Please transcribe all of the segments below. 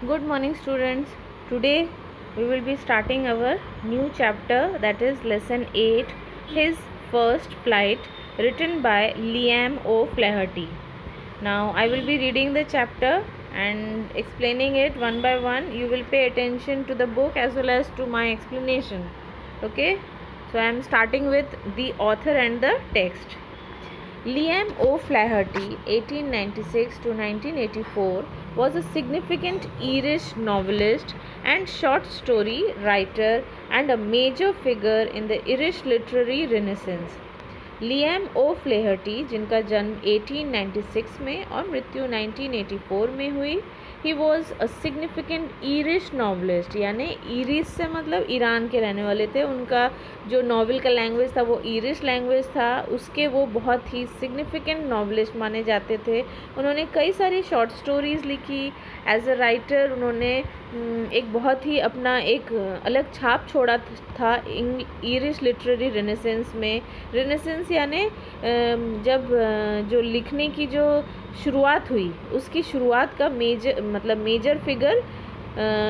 Good morning, students. Today we will be starting our new chapter, that is lesson 8, His First Flight, written by Liam O'Flaherty. Now I will be reading the chapter and explaining it one by one. You will pay attention to the book as well as to my explanation. Okay? So I am starting with the author and the text. Liam O'Flaherty, 1896 to 1984, was a significant Irish novelist and short story writer and a major figure in the Irish literary renaissance. Liam O Flaherty, जिनका जन्म 1896 में और मृत्यु 1984 में हुई, he was a significant Irish novelist, यानी Irish से मतलब ईरान के रहने वाले थे। उनका जो नॉवल का लैंग्वेज था वो ईरिश लैंग्वेज था। उसके वो बहुत ही सिग्निफिकेंट नॉवलिस्ट माने जाते थे। उन्होंने कई सारी शॉर्ट स्टोरीज़ लिखी। एज अ राइटर उन्होंने एक बहुत ही अपना एक अलग छाप छोड़ा था ईरिश लिटरेरी रेनेसेंस में। रेनेसेंस यानी जब जो लिखने की जो शुरुआत हुई, उसकी शुरुआत का मेजर फिगर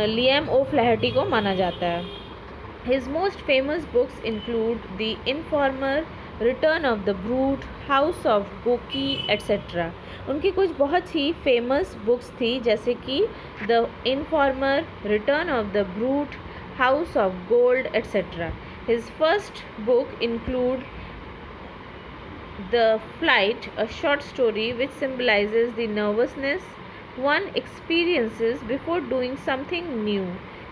लियम ओ फ्लैहर्टी को माना जाता है। His most famous books include the informer, return of the brute, house of Goki etcetera. उनकी कुछ बहुत ही फेमस बुक्स थी, जैसे कि the informer, return of the brute, house of gold etcetera. His first book include The Flight, a short story which symbolizes the nervousness one experiences before doing something new,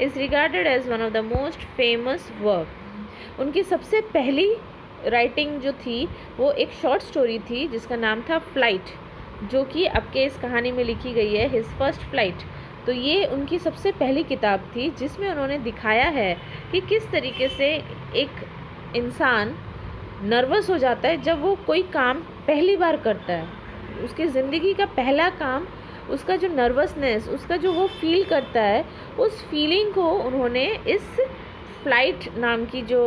is regarded as one of the most famous work. उनकी सबसे पहली writing जो थी वो एक short story थी जिसका नाम था फ्लाइट, जो कि आपके इस कहानी में लिखी गई है, हिज फर्स्ट फ्लाइट। तो ये उनकी सबसे पहली किताब थी जिसमें उन्होंने दिखाया है कि किस तरीके से एक इंसान नर्वस हो जाता है जब वो कोई काम पहली बार करता है। उसकी ज़िंदगी का पहला काम, उसका जो नर्वसनेस, उसका जो वो फील करता है, उस फीलिंग को उन्होंने इस फ्लाइट नाम की जो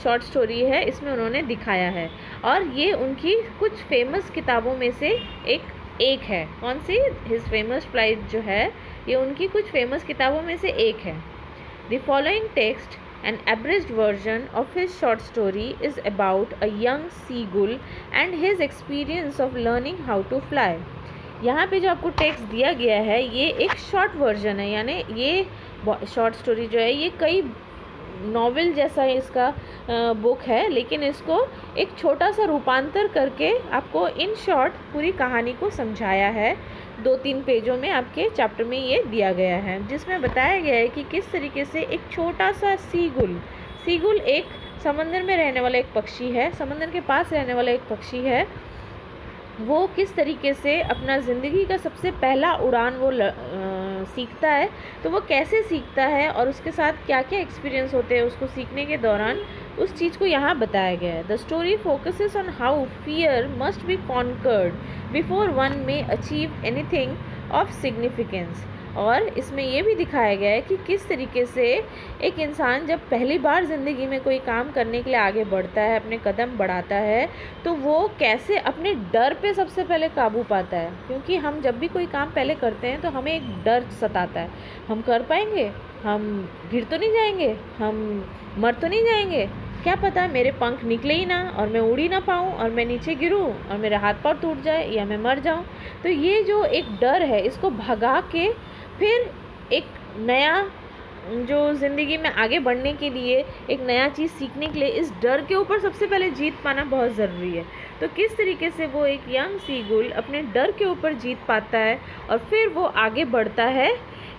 शॉर्ट स्टोरी है इसमें उन्होंने दिखाया है। और ये उनकी कुछ फेमस किताबों में से एक है। कौन सी? हिज फेमस फ्लाइट जो है ये उनकी कुछ फेमस किताबों में से एक है। The following text, an abridged version of his short story, is about a young seagull and his experience of learning how to fly. यहाँ पे जो आपको टेक्स्ट दिया गया है ये एक शॉर्ट वर्जन है, यानी ये शॉर्ट स्टोरी जो है ये कई नॉवेल जैसा इसका बुक है, लेकिन इसको एक छोटा सा रूपांतर करके आपको इन शॉर्ट पूरी कहानी को समझाया है। 2-3 पेजों में आपके चैप्टर में ये दिया गया है, जिसमें बताया गया है कि किस तरीके से एक छोटा सा सीगुल एक समंदर में रहने वाला एक पक्षी है, समंदर के पास रहने वाला एक पक्षी है। वो किस तरीके से अपना ज़िंदगी का सबसे पहला उड़ान वो सीखता है। तो वो कैसे सीखता है और उसके साथ क्या क्या एक्सपीरियंस होते हैं उसको सीखने के दौरान, उस चीज़ को यहाँ बताया गया है। The story focuses on how fear must be conquered before one may achieve anything of significance. और इसमें ये भी दिखाया गया है कि किस तरीके से एक इंसान जब पहली बार ज़िंदगी में कोई काम करने के लिए आगे बढ़ता है, अपने कदम बढ़ाता है, तो वो कैसे अपने डर पे सबसे पहले काबू पाता है। क्योंकि हम जब भी कोई काम पहले करते हैं तो हमें एक डर सताता है, हम कर पाएंगे, हम गिर तो नहीं जाएंगे, हम मर तो नहीं जाएंगे, क्या पता मेरे पंख निकले ही ना और मैं उड़ ही ना पाऊँ और मैं नीचे गिरूँ और मेरे हाथ पाँव टूट जाए या मैं मर जाऊँ। तो ये जो एक डर है इसको भगा के फिर एक नया जो ज़िंदगी में आगे बढ़ने के लिए, एक नया चीज़ सीखने के लिए इस डर के ऊपर सबसे पहले जीत पाना बहुत ज़रूरी है। तो किस तरीके से वो एक यंग सीगुल अपने डर के ऊपर जीत पाता है और फिर वो आगे बढ़ता है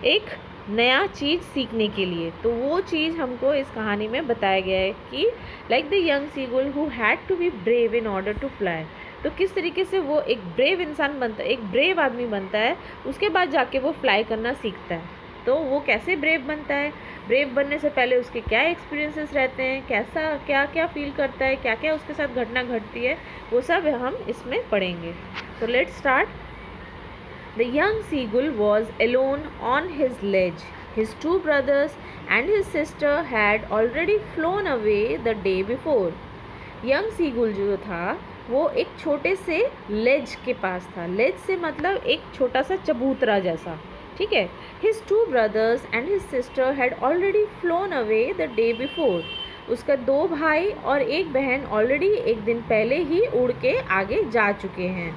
एक नया चीज़ सीखने के लिए। तो वो चीज़ हमको इस कहानी में बताया गया है कि like the young seagull who had to be brave in order to fly. तो किस तरीके से वो एक ब्रेव इंसान बनता है, एक ब्रेव आदमी बनता है, उसके बाद जाके वो फ्लाई करना सीखता है। तो वो कैसे ब्रेव बनता है, ब्रेव बनने से पहले उसके क्या एक्सपीरियंसेस रहते हैं, कैसा क्या क्या फील करता है, क्या क्या उसके साथ घटना घटती है, वो सब हम इसमें पढ़ेंगे। तो let's start. The young seagull was alone on his ledge. His 2 brothers and his sister had already flown away the day before. Young seagull जो था वो एक छोटे से लेज के पास था। लेज से मतलब एक छोटा सा चबूतरा जैसा, ठीक है। His 2 brothers and his sister had already phloem away the day before. उसका 2 भाई और 1 बहन ऑलरेडी एक दिन पहले ही उड़ के आगे जा चुके हैं।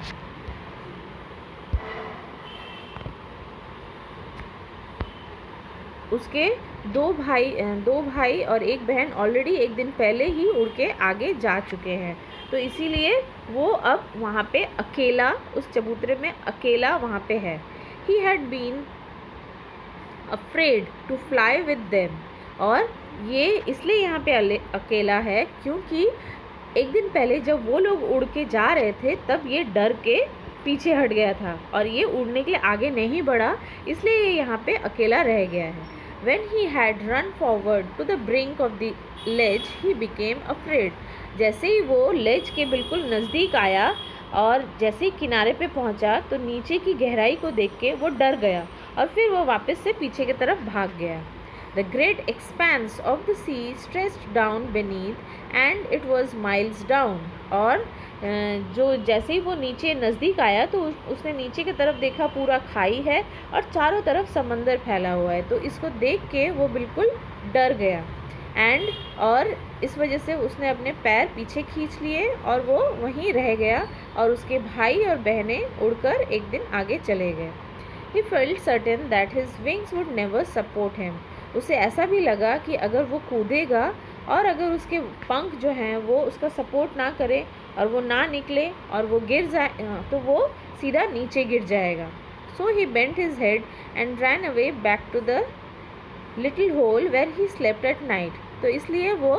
उसके 2 भाई और 1 बहन ऑलरेडी एक दिन पहले ही उड़ के आगे जा चुके हैं, तो इसीलिए वो अब वहाँ पे अकेला, उस चबूतरे में अकेला वहाँ पे है। He had been afraid to fly with them, और ये इसलिए यहाँ पे अकेला है क्योंकि एक दिन पहले जब वो लोग उड़ के जा रहे थे तब ये डर के पीछे हट गया था और ये उड़ने के लिए आगे नहीं बढ़ा, इसलिए ये यहाँ पे अकेला रह गया है। When he had run forward to the brink of the ledge, he became afraid. जैसे ही वो लेज के बिल्कुल नज़दीक आया और जैसे ही किनारे पे पहुंचा तो नीचे की गहराई को देख के वो डर गया और फिर वो वापस से पीछे की तरफ भाग गया। The great expanse of the sea stretched down beneath and it was miles down. और जो जैसे ही वो नीचे नज़दीक आया तो उसने नीचे की तरफ देखा, पूरा खाई है और चारों तरफ समंदर फैला हुआ है, तो इसको देख के वो बिल्कुल डर गया। और इस वजह से उसने अपने पैर पीछे खींच लिए और वो वहीं रह गया और उसके भाई और बहनें उड़कर एक दिन आगे चले गए। He felt certain that his wings would never support him. उसे ऐसा भी लगा कि अगर वो कूदेगा और अगर उसके पंख जो हैं वो उसका सपोर्ट ना करे और वो ना निकले और वो गिर जाए तो वो सीधा नीचे गिर जाएगा। So he bent his head and ran away back to the little hole where he slept at night. तो इसलिए वो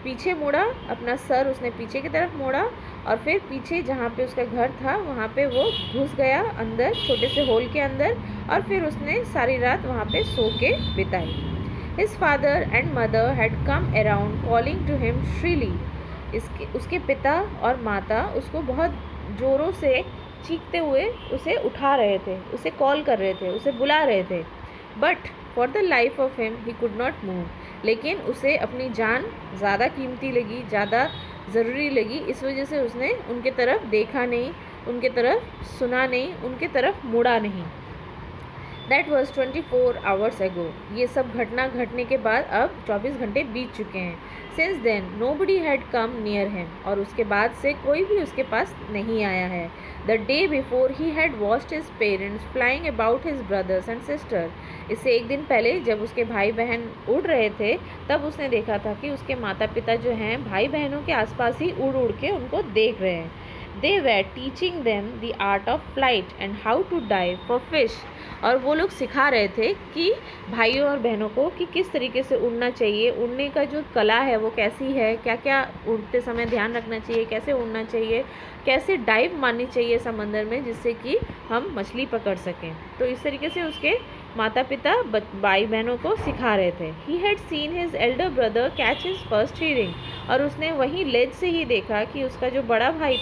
पीछे मुड़ा, अपना सर उसने पीछे की तरफ मोड़ा और फिर पीछे जहाँ पे उसका घर था वहाँ पे वो घुस गया अंदर, छोटे से होल के अंदर, और फिर उसने सारी रात वहाँ पे सो के बिताई। His father and mother had come around calling to him shrilly. उसके पिता और माता उसको बहुत ज़ोरों से चीखते हुए उसे उठा रहे थे, उसे कॉल कर रहे थे, उसे बुला रहे थे। But for the life of him he could not move. लेकिन उसे अपनी जान ज़्यादा कीमती लगी, ज़्यादा ज़रूरी लगी, इस वजह से उसने उनके तरफ देखा नहीं, उनके तरफ सुना नहीं, उनके तरफ मुड़ा नहीं। That was 24 hours ago. ये सब घटना घटने के बाद अब 24 घंटे बीत चुके हैं। Since then, nobody had come near him. और उसके बाद से कोई भी उसके पास नहीं आया है। The day before, he had watched his parents flying about his brothers and sisters. इससे एक दिन पहले जब उसके भाई बहन उड़ रहे थे तब उसने देखा था कि उसके माता पिता जो हैं भाई बहनों के आसपास ही उड़ उड़ के उनको देख रहे हैं। They were teaching them the art of flight and how to dive for fish. और वो लोग सिखा रहे थे कि भाइयों और बहनों को कि किस तरीके से उड़ना चाहिए, उड़ने का जो कला है वो कैसी है, क्या क्या उड़ते समय ध्यान रखना चाहिए, कैसे उड़ना चाहिए, कैसे डाइव मारनी चाहिए समंदर में जिससे कि हम मछली पकड़ सकें। तो इस तरीके से उसके माता पिता भाई बहनों को सिखा रहे थे। He had seen his elder brother catch his first hearing. और उसने वहीं लेज से ही देखा कि उसका जो बड़ा भाई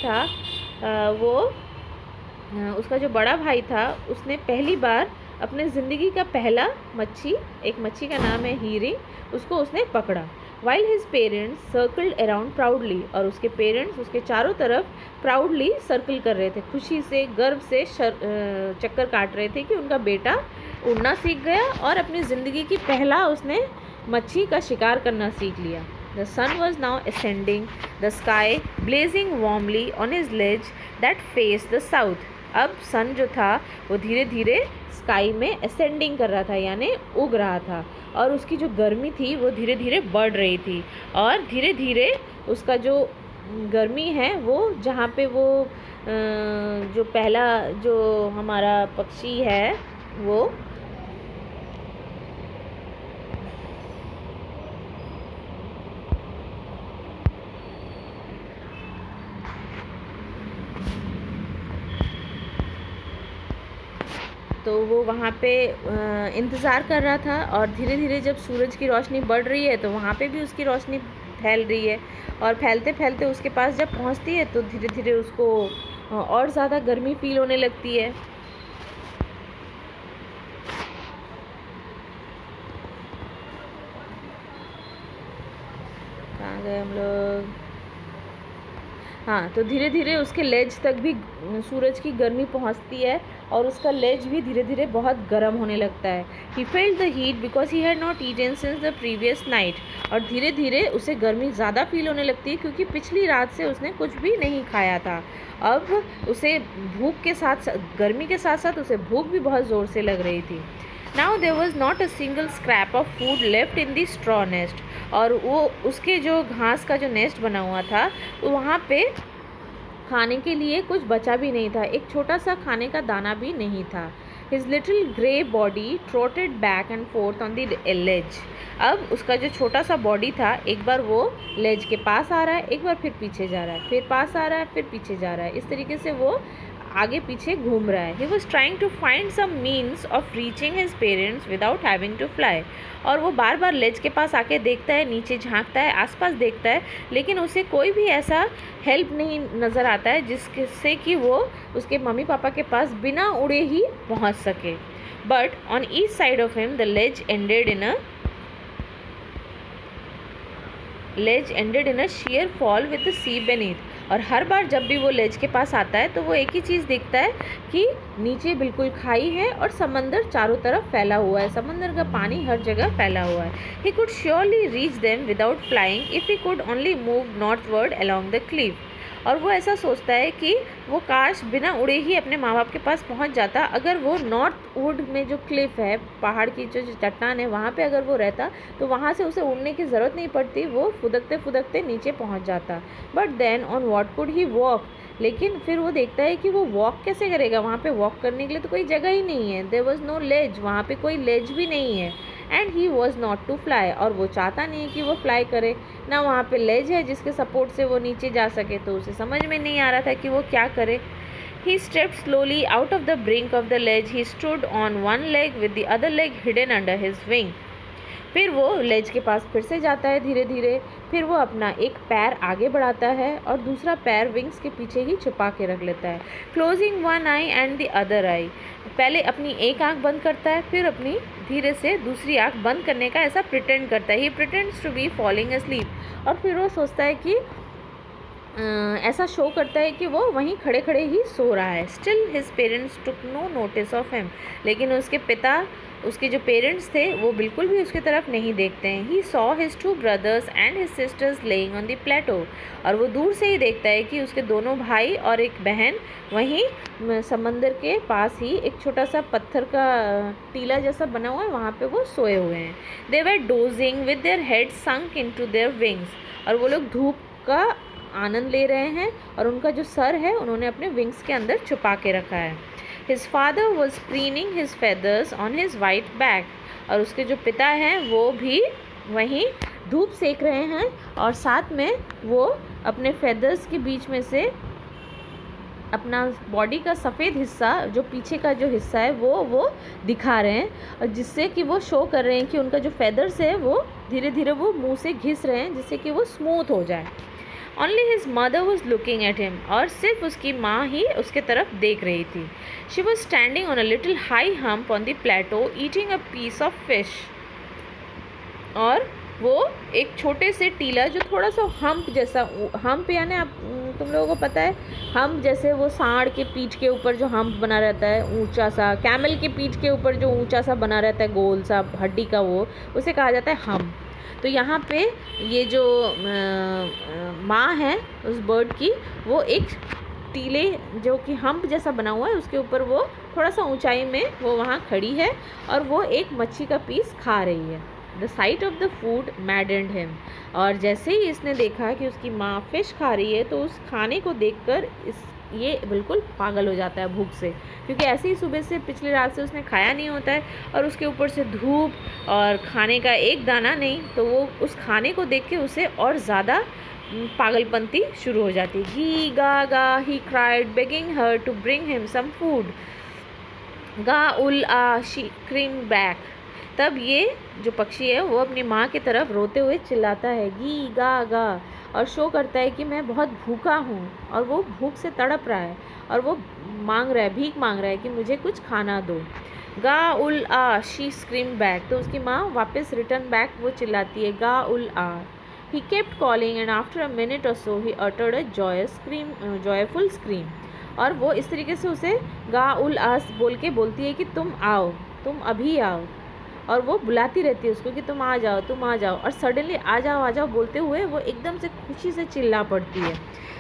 था उसने पहली बार अपने ज़िंदगी का पहला मच्छी, एक मच्छी का नाम है हीरिंग, उसको उसने पकड़ा। While his parents circled around proudly. और उसके पेरेंट्स उसके चारों तरफ प्राउडली सर्कल कर रहे थे, खुशी से, गर्व से चक्कर काट रहे थे कि उनका बेटा उड़ना सीख गया और अपनी ज़िंदगी की पहला उसने मच्छी का शिकार करना सीख लिया। The sun was now ascending, the sky blazing warmly on his ledge that faced the south. अब सन जो था वो धीरे धीरे स्काई में असेंडिंग कर रहा था, यानी उग रहा था, और उसकी जो गर्मी थी वो धीरे धीरे बढ़ रही थी और धीरे धीरे उसका जो गर्मी है वो जहाँ पे वो जो पहला जो हमारा पक्षी है वो तो वो वहाँ पे इंतज़ार कर रहा था और धीरे धीरे जब सूरज की रोशनी बढ़ रही है तो वहाँ पे भी उसकी रोशनी फैल रही है और फैलते फैलते उसके पास जब पहुँचती है तो धीरे धीरे उसको और ज़्यादा गर्मी फील होने लगती है। कहाँ गए हम लोग? हाँ, तो धीरे धीरे उसके लेज तक भी सूरज की गर्मी पहुँचती है और उसका लेज भी धीरे धीरे बहुत गर्म होने लगता है. He felt the heat because he had not eaten since the previous night. और धीरे धीरे उसे गर्मी ज़्यादा फील होने लगती है क्योंकि पिछली रात से उसने कुछ भी नहीं खाया था. अब उसे भूख के साथ गर्मी के साथ साथ उसे भूख भी बहुत ज़ोर से लग रही थी. Now there was not a single scrap of food left in the straw nest. और वो उसके जो घास का जो नेस्ट बना हुआ था तो वहाँ पे खाने के लिए कुछ बचा भी नहीं था. एक छोटा सा खाने का दाना भी नहीं था. His little grey body trotted back and forth on the ledge. अब उसका जो छोटा सा बॉडी था एक बार वो लेज के पास आ रहा है, एक बार फिर पीछे जा रहा है, फिर पास आ रहा है, फिर पीछे जा रहा है. इस तरीके से वो आगे पीछे घूम रहा है. He was trying to find some means of reaching his parents without having to fly. और वो बार बार लेज के पास आके देखता है, नीचे झांकता है, आसपास देखता है, लेकिन उसे कोई भी ऐसा हेल्प नहीं नज़र आता है जिससे कि वो उसके मम्मी पापा के पास बिना उड़े ही पहुंच सके. But on each side of him the ledge ended in a sheer fall with the sea beneath. और हर बार जब भी वो लेज के पास आता है तो वो एक ही चीज़ देखता है कि नीचे बिल्कुल खाई है और समंदर चारों तरफ फैला हुआ है. समंदर का पानी हर जगह फैला हुआ है. He could surely reach them without flying if he could only move northward along the Cliff. और वो ऐसा सोचता है कि वो काश बिना उड़े ही अपने माँ बाप के पास पहुँच जाता. अगर वो नॉर्थ वुड में जो क्लिफ है, पहाड़ की जो चट्टान है, वहाँ पे अगर वो रहता तो वहाँ से उसे उड़ने की ज़रूरत नहीं पड़ती, वो फुदकते फुदकते नीचे पहुँच जाता. But then on what could he walk. लेकिन फिर वो देखता है कि वो वॉक कैसे करेगा. वहाँ पे वॉक करने के लिए तो कोई जगह ही नहीं है. There was no ledge. वहाँ पे कोई लेज भी नहीं है. And he was not to fly. और वो चाहता नहीं है कि वो फ्लाई करे. ना वहाँ पे लेज है जिसके सपोर्ट से वो नीचे जा सके. तो उसे समझ में नहीं आ रहा था कि वो क्या करे. He stepped slowly out of the brink of the ledge. He stood on one leg with the other leg hidden under his wing. फिर वो लेज के पास फिर से जाता है धीरे धीरे. फिर वो अपना एक पैर आगे बढ़ाता है और दूसरा पैर विंग्स के पीछे ही छुपा के रख लेता है. Closing one I and the other I. पहले अपनी एक आंख बंद करता है, फिर अपनी धीरे से दूसरी आंख बंद करने का ऐसा प्रिटेंड करता है. He pretends to be falling asleep. और फिर वो सोचता है कि ऐसा शो करता है कि वो वहीं खड़े खड़े ही सो रहा है. Still his parents took no notice of him. लेकिन उसके पिता, उसके जो पेरेंट्स थे, वो बिल्कुल भी उसकी तरफ नहीं देखते हैं. He saw his 2 brothers and his sisters lying on the plateau. और वो दूर से ही देखता है कि उसके दोनों भाई और एक बहन वहीं समंदर के पास ही एक छोटा सा पत्थर का टीला जैसा बना हुआ है, वहाँ पे वो सोए हुए हैं. They were dozing with their head sunk into their wings. और वो लोग धूप का आनंद ले रहे हैं और उनका जो सर है उन्होंने अपने विंग्स के अंदर छुपा के रखा है. His father was preening his feathers on his white back. और उसके जो पिता हैं वो भी वहीं धूप सेक रहे हैं और साथ में वो अपने फेदर्स के बीच में से अपना बॉडी का सफ़ेद हिस्सा, जो पीछे का जो हिस्सा है वो दिखा रहे हैं. और जिससे कि वो शो कर रहे हैं कि उनका जो फेदर्स है वो धीरे धीरे वो मुंह से घिस रहे हैं जिससे कि वो स्मूथ हो जाए. Only his mother was looking at him. और सिर्फ उसकी माँ ही उसके तरफ देख रही थी. She was standing on a little high hump on the plateau eating a piece of fish. और वो एक छोटे से टीला जो थोड़ा सा हम्प जैसा, हम्प यानी आप तुम लोगों को पता है हम्प जैसे वो सांड के पीठ के ऊपर जो हम्प बना रहता है ऊंचा सा, कैमल के पीठ के ऊपर जो ऊंचा सा बना रहता है गोल सा हड्डी का, वो उसे कहा जाता है हम्प. तो यहाँ पे ये जो माँ है उस बर्ड की, वो एक टीले जो कि हम्प जैसा बना हुआ है उसके ऊपर वो थोड़ा सा ऊंचाई में वो वहाँ खड़ी है और वो एक मच्छी का पीस खा रही है. The site of the food मैडेंड him. और जैसे ही इसने देखा कि उसकी माँ फिश खा रही है तो उस खाने को देखकर ये बिल्कुल पागल हो जाता है भूख से, क्योंकि ऐसे ही सुबह से पिछली रात से उसने खाया नहीं होता है और उसके ऊपर से धूप और खाने का एक दाना नहीं. तो वो उस खाने को देख के उसे और ज़्यादा पागलपंती शुरू हो जाती. गी गा गा he cried begging her to bring him some food. गा उल आ शी क्रीम बैक. तब ये जो पक्षी है वो अपनी माँ की तरफ रोते हुए चिल्लाता है गी गा गा, और शो करता है कि मैं बहुत भूखा हूँ. और वो भूख से तड़प रहा है और वो मांग रहा है, भीख मांग रहा है कि मुझे कुछ खाना दो. गा उल आ शी स्क्रीम बैक. तो उसकी माँ वापस रिटर्न बैक वो चिल्लाती है गा उल आ. He kept calling and after a minute or so he uttered a joyful scream. और वो इस तरीके से उसे गा उल आस बोल के बोलती है कि तुम आओ, तुम अभी आओ, और वो बुलाती रहती है उसको कि तुम आ जाओ, तुम आ जाओ, और सडनली आ जाओ बोलते हुए वो एकदम से खुशी से चिल्ला पड़ती है.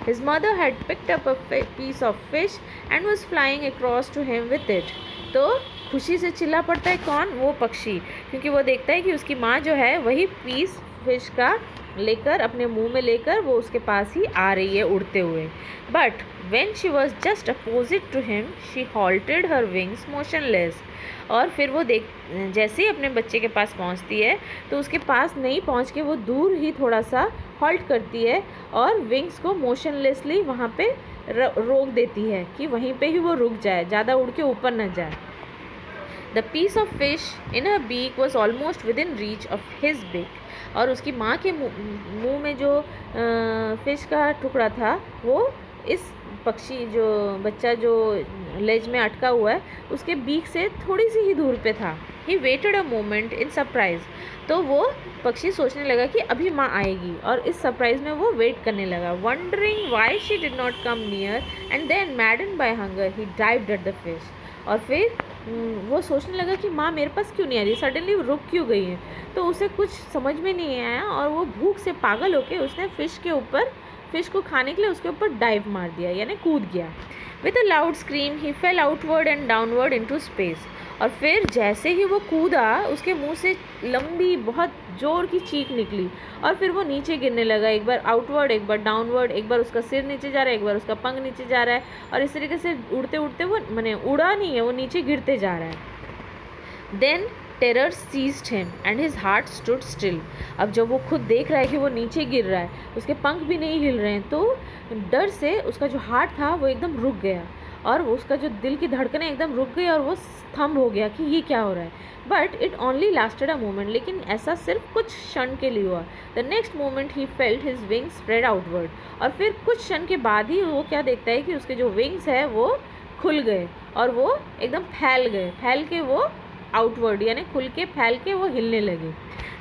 His mother had picked up a piece of fish and was flying across to him with it. तो खुशी से चिल्ला पड़ता है कौन? वो पक्षी, क्योंकि वो देखता है कि उसकी माँ जो है वही पीस फिश का लेकर अपने मुंह में लेकर वो उसके पास ही आ रही है उड़ते हुए. But when she was just opposite to him she halted her wings motionless. और फिर वो जैसे ही अपने बच्चे के पास पहुंचती है तो उसके पास नहीं पहुंच के वो दूर ही थोड़ा सा हॉल्ट करती है और विंग्स को मोशनलेसली वहाँ पे रोक देती है कि वहीं पे ही वो रुक जाए, ज़्यादा उड़ के ऊपर न जाए. The piece of fish in her beak was almost within reach of his beak. और उसकी माँ के मुँह में जो फिश का टुकड़ा था वो इस पक्षी जो बच्चा जो लेज में अटका हुआ है उसके बीक से थोड़ी सी ही दूर पे था. He waited a moment in surprise. तो वो पक्षी सोचने लगा कि अभी माँ आएगी और इस सरप्राइज में वो वेट करने लगा. Wondering why she did not come near and then madden by hunger he dived at the fish. और फिर वो सोचने लगा कि माँ मेरे पास क्यों नहीं आ रही, सडनली वो रुक क्यों गई है. तो उसे कुछ समझ में नहीं आया और वो भूख से पागल होके उसने फिश को खाने के लिए उसके ऊपर डाइव मार दिया, यानी कूद गया. With a loud scream he fail outward and downward into space. और फिर जैसे ही वो कूदा उसके मुंह से लंबी बहुत ज़ोर की चीख निकली और फिर वो नीचे गिरने लगा. एक बार आउटवर्ड, एक बार डाउनवर्ड, एक बार उसका सिर नीचे जा रहा है, एक बार उसका पंख नीचे जा रहा है, और इस तरीके से उड़ते उड़ते वो मैंने उड़ा नहीं है, वो नीचे गिरते जा रहा है. Then terror seized him and his heart stood still. अब जब वो खुद देख रहा है कि वो नीचे गिर रहा है, उसके पंख भी नहीं हिल रहे हैं, तो डर से उसका जो हार्ट था वो एकदम रुक गया और उसका जो दिल की धड़कनें एकदम रुक गई और वो स्तंभ हो गया कि ये क्या हो रहा है. But it only lasted a moment. लेकिन ऐसा सिर्फ कुछ क्षण के लिए हुआ. The next moment he felt his wings spread outward. और फिर कुछ क्षण के बाद ही वो क्या देखता है कि उसके जो विंग्स है वो खुल गए और वो एकदम फैल के वो आउटवर्ड यानी खुल के फैल के वो हिलने लगे.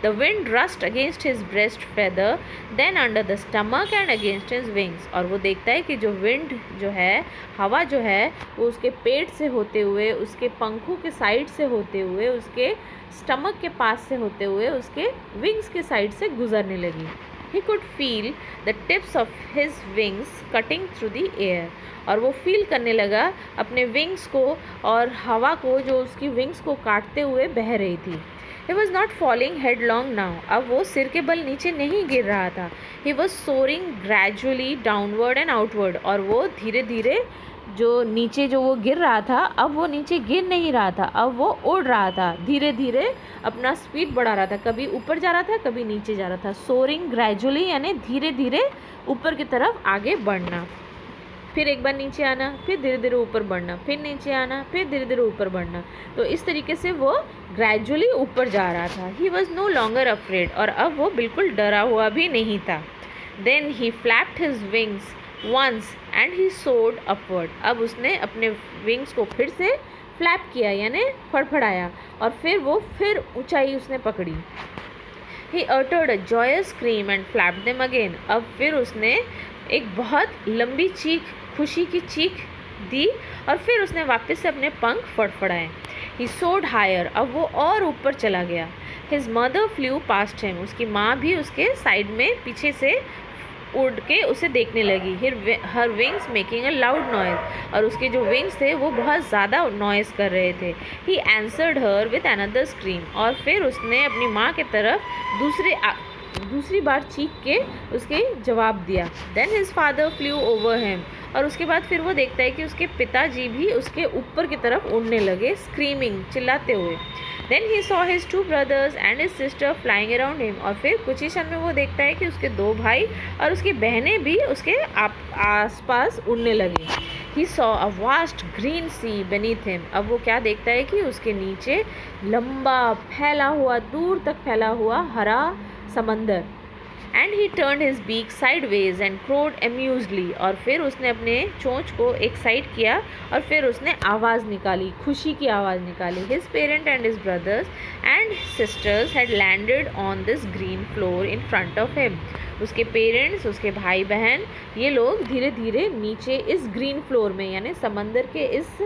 The wind rushed against his breast feather then under the stomach and against his wings. और वो देखता है कि जो विंड जो है, हवा जो है, वो उसके पेट से होते हुए, उसके पंखों के साइड से होते हुए, उसके स्टमक के पास से होते हुए उसके विंग्स के साइड से गुजरने लगी. He could feel the tips of his wings cutting through the air. और वो फील करने लगा अपने विंग्स को और हवा को जो उसकी विंग्स को काटते हुए बह रही थी. He was not falling headlong now. अब वो सिर के बल नीचे नहीं गिर रहा था. He was soaring gradually downward and outward. और वो धीरे धीरे जो नीचे जो वो गिर रहा था अब वो नीचे गिर नहीं रहा था, अब वो उड़ रहा था. धीरे धीरे अपना स्पीड बढ़ा रहा था, कभी ऊपर जा रहा था कभी नीचे जा रहा था. सोरिंग ग्रेजुअली यानी धीरे धीरे ऊपर की तरफ आगे बढ़ना, फिर एक बार नीचे आना, फिर धीरे धीरे ऊपर बढ़ना, फिर नीचे आना, फिर धीरे धीरे ऊपर बढ़ना. तो इस तरीके से वो ग्रेजुअली ऊपर जा रहा था. He was no longer afraid. और अब वो बिल्कुल डरा हुआ भी नहीं था. Then he flapped his wings once and he soared upward. अब उसने अपने विंग्स को फिर से फ्लैप किया यानी फड़फड़ाया और फिर वो फिर ऊंचाई उसने पकड़ी. He uttered a joyous scream and flapped them again. अब फिर उसने एक बहुत लंबी चीख, खुशी की चीख दी और फिर उसने वापस से अपने पंख फड़फड़ाए. ही सोर्ड हायर. अब वो और ऊपर चला गया. His mother flu past him. उसकी माँ भी उसके साइड में पीछे से उड़ के उसे देखने लगी. हर wings making a loud noise. और उसके जो विंग्स थे वो बहुत ज़्यादा नॉइज़ कर रहे थे. He answered her with another scream. और फिर उसने अपनी माँ के तरफ दूसरी बार चीख के उसके जवाब दिया. Then his father flew over him. और उसके बाद फिर वो देखता है कि उसके पिताजी भी उसके ऊपर की तरफ उड़ने लगे, स्क्रीमिंग, चिल्लाते हुए. Then he saw his 2 brothers and his sister flying around him. और फिर कुछ ही क्षण में वो देखता है कि उसके 2 भाई और उसकी बहनें भी उसके आसपास उड़ने लगी. He saw a vast green sea beneath him. अब वो क्या देखता है कि उसके नीचे लंबा फैला हुआ, दूर तक फैला हुआ हरा समंदर. And he turn his beak sideways and crowed amusingly, और फिर उसने अपने चोंच को एक साइड किया और फिर उसने आवाज़ निकाली, खुशी की आवाज़ निकाली. His parent and his brothers and sisters had landed on this green floor in front of him. उसके पेरेंट्स, उसके भाई बहन, ये लोग धीरे धीरे नीचे इस ग्रीन फ्लोर में यानी समंदर के इस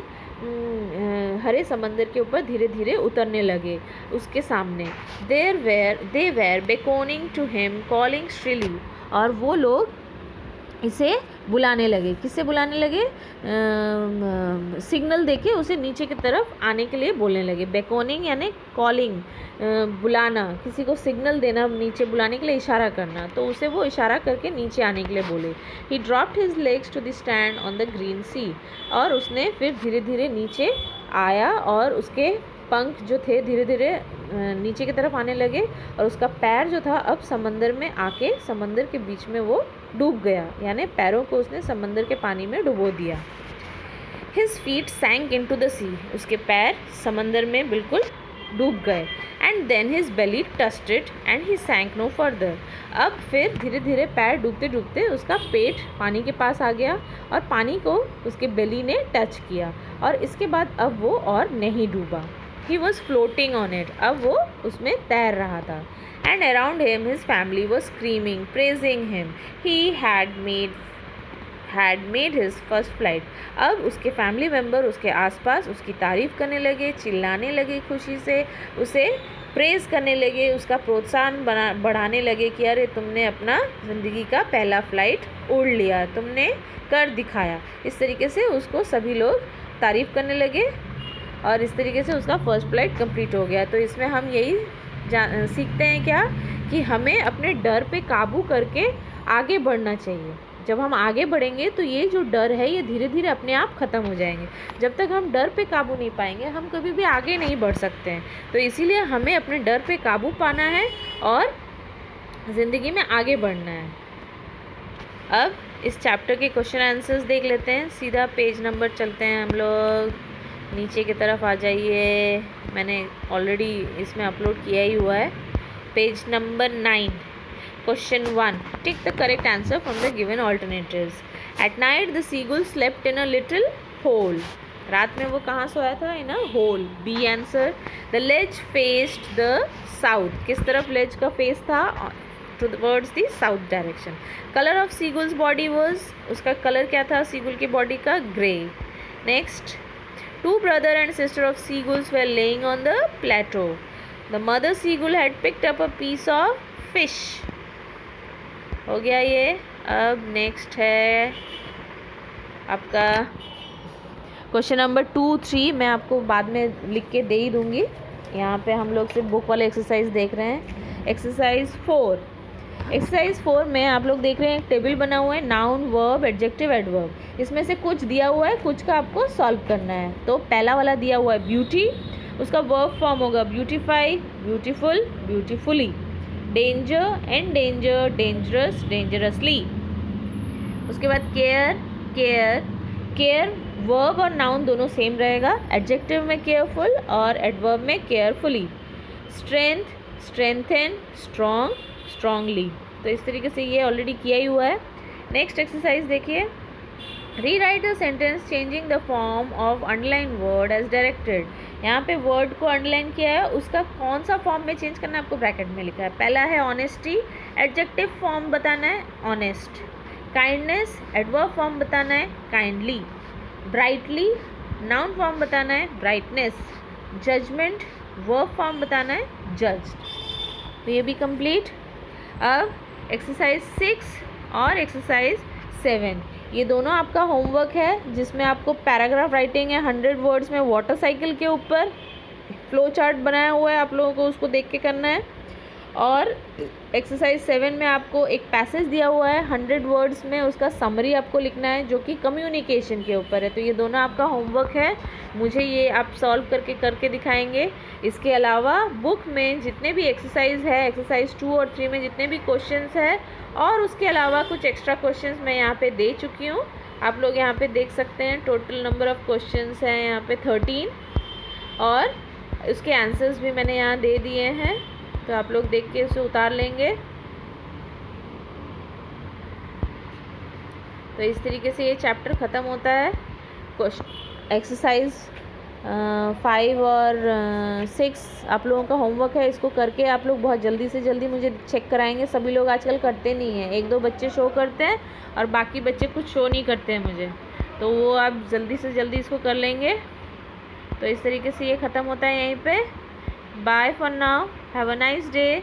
हरे समंदर के ऊपर धीरे धीरे उतरने लगे उसके सामने. They were beckoning to him calling shrilly, और वो लोग इसे बुलाने लगे. किससे बुलाने लगे? सिग्नल देके उसे नीचे की तरफ आने के लिए बोलने लगे. बेकोनिंग यानी कॉलिंग, बुलाना, किसी को सिग्नल देना, नीचे बुलाने के लिए इशारा करना. तो उसे वो इशारा करके नीचे आने के लिए बोले. He dropped his legs to the stand on the green sea, और उसने फिर धीरे धीरे नीचे आया और उसके पंख जो थे धीरे धीरे नीचे की तरफ आने लगे और उसका पैर जो था अब समंदर में आके समंदर के बीच में वो डूब गया, यानी पैरों को उसने समंदर के पानी में डुबो दिया. His feet sank into the sea, उसके पैर समंदर में बिल्कुल डूब गए. And then his belly touched it and he sank no further. अब फिर धीरे धीरे पैर डूबते डूबते उसका पेट पानी के पास आ गया और पानी को उसके बेली ने टच किया, और इसके बाद अब वो और नहीं डूबा. He was floating on it. अब वो उसमें तैर रहा था. And around him his family was screaming, praising him. He had made his first flight. अब उसके फैमिली मेम्बर उसके आसपास उसकी तारीफ़ करने लगे, चिल्लाने लगे खुशी से, उसे प्रेज़ करने लगे, उसका प्रोत्साहन बढ़ाने लगे कि अरे तुमने अपना ज़िंदगी का पहला फ़्लाइट उड़ लिया, तुमने कर दिखाया. इस तरीके से उसको सभी लोग तारीफ़ करने लगे और इस तरीके से उसका फर्स्ट फ्लाइट कंप्लीट हो गया. तो इसमें हम यही सीखते हैं क्या, कि हमें अपने डर पे काबू करके आगे बढ़ना चाहिए. जब हम आगे बढ़ेंगे तो ये जो डर है ये धीरे धीरे अपने आप ख़त्म हो जाएंगे. जब तक हम डर पे काबू नहीं पाएंगे हम कभी भी आगे नहीं बढ़ सकते हैं. तो इसीलिए हमें अपने डर पे काबू पाना है और ज़िंदगी में आगे बढ़ना है. अब इस चैप्टर के क्वेश्चन आंसर्स देख लेते हैं. सीधा पेज नंबर चलते हैं हम लोग, नीचे की तरफ आ जाइए. मैंने ऑलरेडी इसमें अपलोड किया ही हुआ है. Page number 9, question 1. Tick the correct answer from the given alternatives. At night the seagull slept in a little hole. रात में वो कहाँ सोया था? In a hole. B answer. The ledge faced the south. किस तरफ लेज का face था? Towards the south direction. Colour of seagull's body was, उसका कलर क्या था सीगुल की बॉडी का? Grey. Next. Two brother and sister of seagulls were laying on the plateau. The mother seagull had picked up a piece of fish. हो गया ये. अब next है आपका क्वेश्चन नंबर 2, 3 मैं आपको बाद में लिख के दे ही दूँगी. यहाँ पे हम लोग सिर्फ बुक वाले एक्सरसाइज देख रहे हैं. एक्सरसाइज 4. एक्सरसाइज 4 में आप लोग देख रहे हैं एक टेबल बना हुआ है, नाउन, वर्ब, एडजेक्टिव, एडवर्ब. इसमें से कुछ दिया हुआ है, कुछ का आपको सॉल्व करना है. तो पहला वाला दिया हुआ है ब्यूटी, उसका वर्ब फॉर्म होगा beautify, beautiful, beautifully. Danger, endanger, dangerous, dangerously. उसके बाद केयर, केयर, केयर वर्ब और नाउन दोनों सेम रहेगा. एडजेक्टिव में केयरफुल और एडवर्ब में carefully. Strength, strengthen, strong, strongly. तो इस तरीके से ये ऑलरेडी किया ही हुआ है. नेक्स्ट एक्सरसाइज देखिए. Rewrite a sentence changing the form of underline word as directed. यहाँ पे वर्ड को अंडरलाइन किया है, उसका कौन सा फॉर्म में चेंज करना है आपको ब्रैकेट में लिखा है. पहला है ऑनेस्टी, एडजेक्टिव फॉर्म बताना है ऑनेस्ट. काइंडनेस, एडवर्ब फॉर्म बताना है काइंडली. ब्राइटली, नाउन फॉर्म बताना है ब्राइटनेस. जजमेंट, वर्ब फॉर्म बताना है जज्ड. तो ये भी कंप्लीट. अब एक्सरसाइज 6 और एक्सरसाइज 7 ये दोनों आपका होमवर्क है, जिसमें आपको पैराग्राफ राइटिंग है 100 वर्ड्स में वाटर साइकिल के ऊपर. फ्लो चार्ट बनाया हुआ है, आप लोगों को उसको देख के करना है. और एक्सरसाइज 7 में आपको एक पैसेज दिया हुआ है 100 वर्ड्स में, उसका समरी आपको लिखना है जो कि कम्युनिकेशन के ऊपर है. तो ये दोनों आपका होमवर्क है. मुझे ये आप सॉल्व करके दिखाएंगे. इसके अलावा बुक में जितने भी एक्सरसाइज है, एक्सरसाइज 2 और 3 में जितने भी क्वेश्चंस है और उसके अलावा कुछ एक्स्ट्रा क्वेश्चंस मैं यहाँ पे दे चुकी हूँ. आप लोग यहाँ पे देख सकते हैं टोटल नंबर ऑफ़ क्वेश्चंस हैं यहाँ पे 13 और उसके आंसर्स भी मैंने यहाँ दे दिए हैं. तो आप लोग देख के उसे उतार लेंगे. तो इस तरीके से ये चैप्टर ख़त्म होता है। एक्सरसाइज 5 और 6 आप लोगों का होमवर्क है, इसको करके आप लोग बहुत जल्दी से जल्दी मुझे चेक कराएंगे। सभी लोग आजकल करते नहीं हैं, 1-2 बच्चे शो करते हैं और बाकी बच्चे कुछ शो नहीं करते हैं मुझे, तो वो आप जल्दी से जल्दी इसको कर लेंगे। तो इस तरीके से ये ख़त्म होता है यहीं पे। Bye for now, have a nice day.